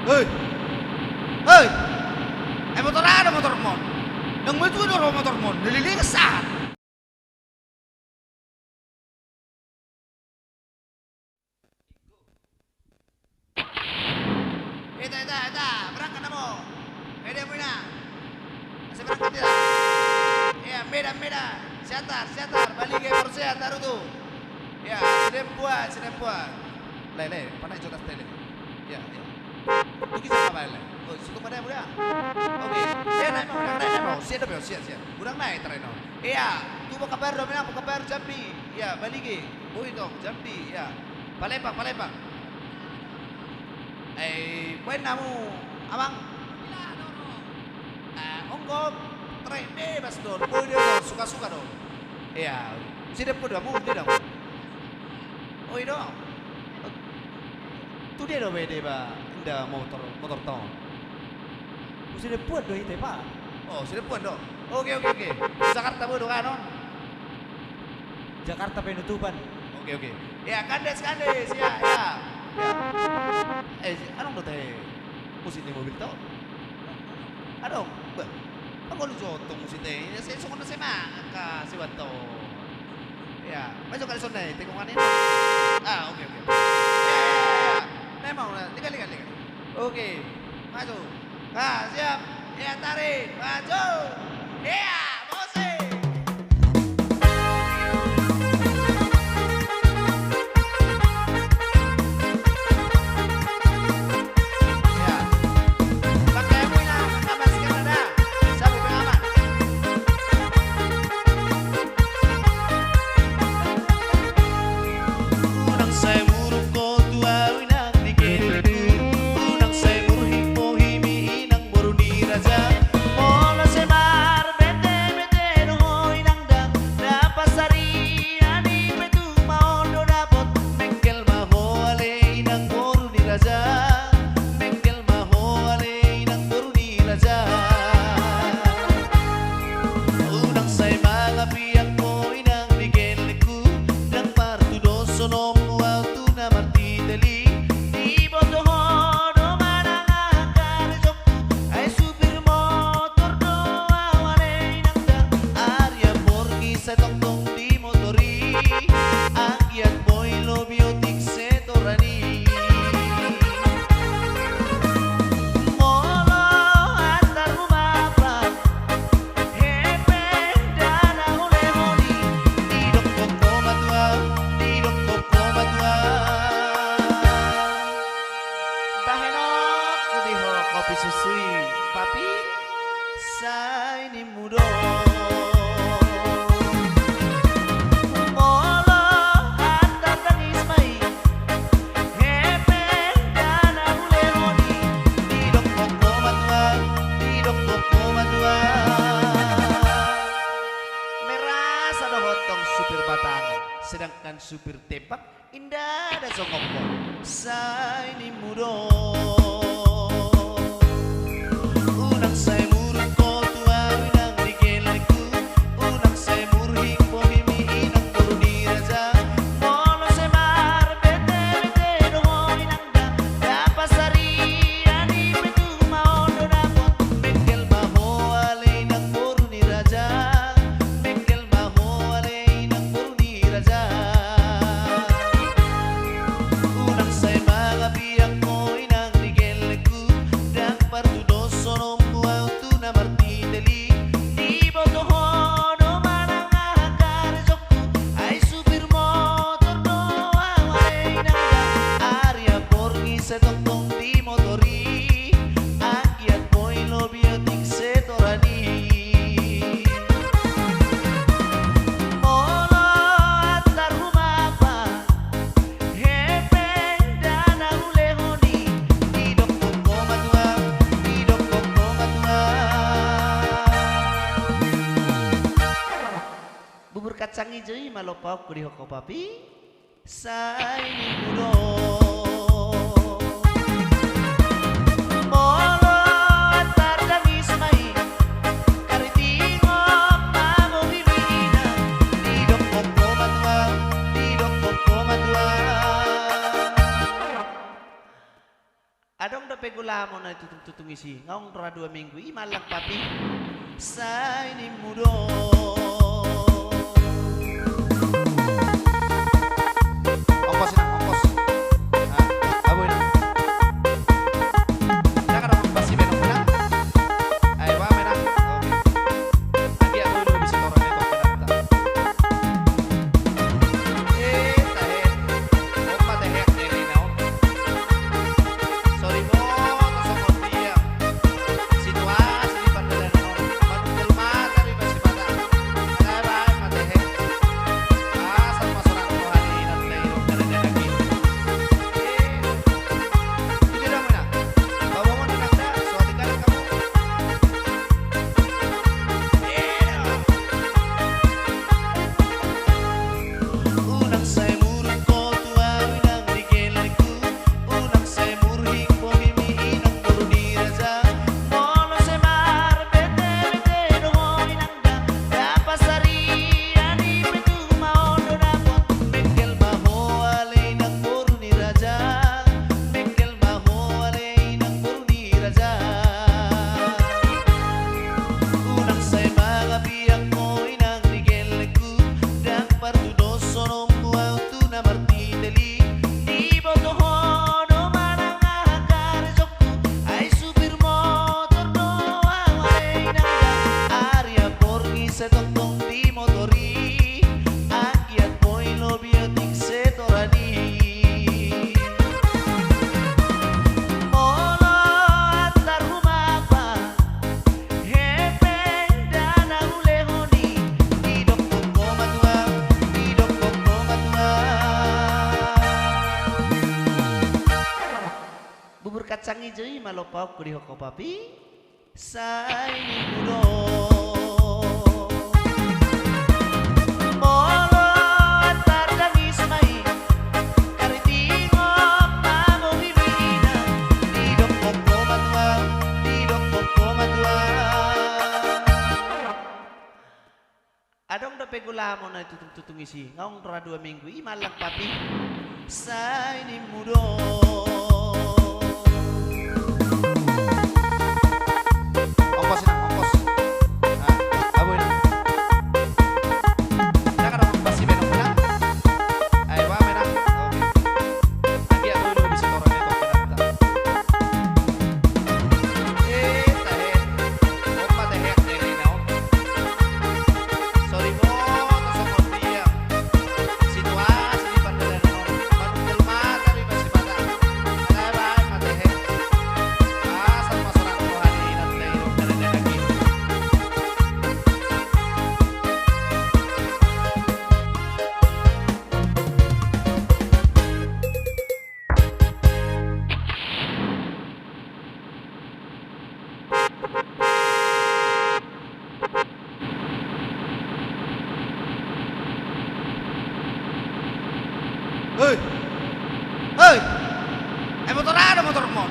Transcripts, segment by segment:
Hei, hei, motor ada motor mon. Nang itu ada motor mon, nililing sah. Eta, berangkat na mo. Pwede mo na. Masih berangkat tidak? Iya, beda. Siatar, balik ke Porsia, taruh tuh. Ya, sedem buat. Lele, panai jotas tele. Ya. Tuh kisah apa lele? Oh, situ pada muda. Oke. Naik mau. Siap. Kurang naik tereno. Iya, tuh mau kabar dong, mau kabar Jambi. Ya, balik ke. Boy dong, Jambi. Ya. Palembang. Poin namu, abang. Onggo, tren bebas dong. Boy dia dong, suka-suka dong. Iya, siapa dong, mau dia dong. Oh itu, tu dia dong beda ba, indah motor tong. Sudah puan dong itu pak. Oh sudah puan dong. Oke. Jakarta bodoh kan non? Jakarta penutupan. Oke. Ya kandes ya. Anong do teh? Musit ni mobil tau? Anong? Ang lu jotong musit teh. Saya suka na maka si Wato. Ya, masuk kali sonai, tekungan ini. Oke. Ya. Memang, tinggal. Oke, maju. Siap. Ya, tarik. Maju. Ya, musik. Ya. Pakai muna, masker ada. Sabuk pengaman. Unang saya muruk ko tuawi nang digiliku. Unang saya muruk himo himi inang boru ni raja. Mola semar bete dohoy nang dang. Napasari ani petu maondo dapot. Mengkel maho ale inang boru ni raja. Mengkel maho ale inang boru ni raja. Unang say mga piyang mo inang bigeliku. Nang partudo sonom auto na martidali. Di botohono manang akarisok. Ay supir motor do awalay nang dang. Arya porgi sa tongtong di motori. Agyat boy lobiotik se torani. Molo antar rumah Hepe dana hulehoni. Didok koko matua. Bahenok kudiho kopi susui. Papi say ni mudo. Molo antar tangis mai. Hepe dana hulehoni. Didok koko matua. Meras ada hotong supir batang, sedangkan supir tepak indah ada songkok. Say ni mudo. Unang say muruk ko tuawi nang digeleku. Unang say murhik pohimi inang boru ni raja. Molo semar bete dohoy nang dang. Dapasari ani petu maondo dapot. Mengkel maho ale inang boru ni raja. Mengkel maho ale inang boru ni raja. Unang say mga piyang mo inang digeleku. Dang partudo sonom auto na martidali. Di botohono manang akarisokku. Ay supir motor do awalay nang dang. Arya porgi sa tongtong di motori. Agyat mo'y lobiotik se torani. Molo antar rumah Hepe dana hulehoni. Didok koko matua. Bubur kacang hijau malopok kudi hoko papi. Say ni mudo. Molo antar tangis mai. Karitingo mago bibina. Didok koko matua. Adong da pegula mo na itutong isi. Ngayong 2 minggu, imalang papi. Sa inimudo. Ongkos na, ongkos. Aboy na. Naka na magpasi meron na. Ay, wa, meron. Okay. Lagi ako yung bisito rin ito. Pinata. Tahe. Huwag matahek. Hindi na ako. Sorry mo, kasama dia. Situasi di pandalan no. Manunggal mata di basi bata. Kalaban matahek. Asal masunan ko halin at nairog na rin lagi. Hindi na muna. Bawa mo na lang na. Suwati ka lang kamo. Unang sa'y murang ko tuwawin ang rigilay ko. Unang sa'y murhing ko himiin ang turunira sa mono sa'y marbete nungoy nangga kapasarian ipetu maono na po Mengkel maho alay ng turunira sa Mengkel maho alay ng turunira sa Unang sa'y mga biyak mo inang rigilay ko Dak partudos sonom kuwaw tu na martidali Di botohon o manang ahakaresok ko Ay supir motor no awalay nangga Arya porgi sa tongtong di motori Akyat mo'y lobiotik se torani Molo antar humapa Hepe dan ahulehoni Didok koko matua Didok koko matua Bubur kacang hijau malopau kuri hoko papi Sa inimudo Molo antar dangis mai Karitingo pamomimina Didok koko matua Didok koko matua Adong da pegula mo na itutong isi. Ngayong 2 minggu, imalang papi. Sa inimudo. Ongkos na, ongkos. Aboy na. Naka na magpasi meron na. Ay, wa, meron. Okay. Lagi ako yung bisito rin ito. Pinata. Tahe. Huwag matahek. Hindi na ako. Sorry mo, kasama dia. Situasi di pandalan no. Manunggal mata di basi bata. Kalaban matahek. Asal masunan ko halin at nairog na rin lagi. Hei! Hei! Ay motor ano motor mo?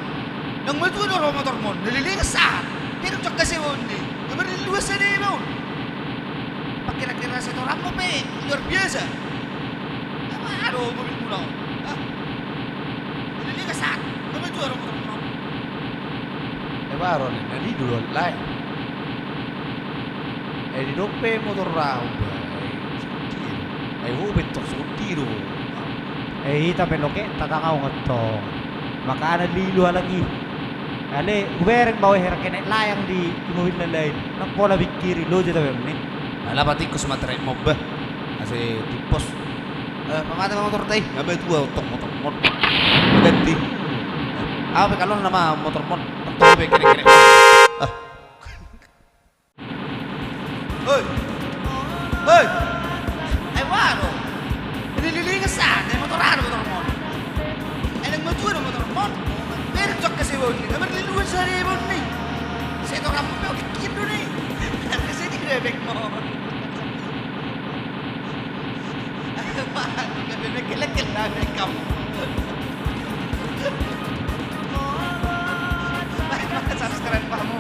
Nang matudo ro motor mo, nililingas saan? Hirap siya kasi mo ni. Naman nililuwas sa niya mo. Pag kira-kira sa ito, mo pa eh. Luar biasa. Ano mobil mo na? Ha? Nililingas saan? Nang matudo ro motor mo. Eh baron, nali dulu lain. Di dope motor rau, ay hubit to sutiro. Hita peloke tatakaw ngatto makaana lilu lagi ale ubereng bawa hera kene layang di imuhin na lain nang pola bikiri lo jeta bemni Ala pati ko sumatray mo ba? Kasi tipos. Pamata mga motor tay. Gabi tua utong motor mo. Ganti. Apa kalau nama motor mo? Motor be kene-kene. Hei! Hei! Ay waro! Nililingas saan? Ay motor mo. Ay nagmatudo motor mo. Pero siya kasi mo ni. Naman nililuwas sa niya mo ni. Sa ito ka mo pa, kikito ni. Kasi di rebek mo. Ay paano ka binagkilakil namin ka mo. Subscribe pa mo.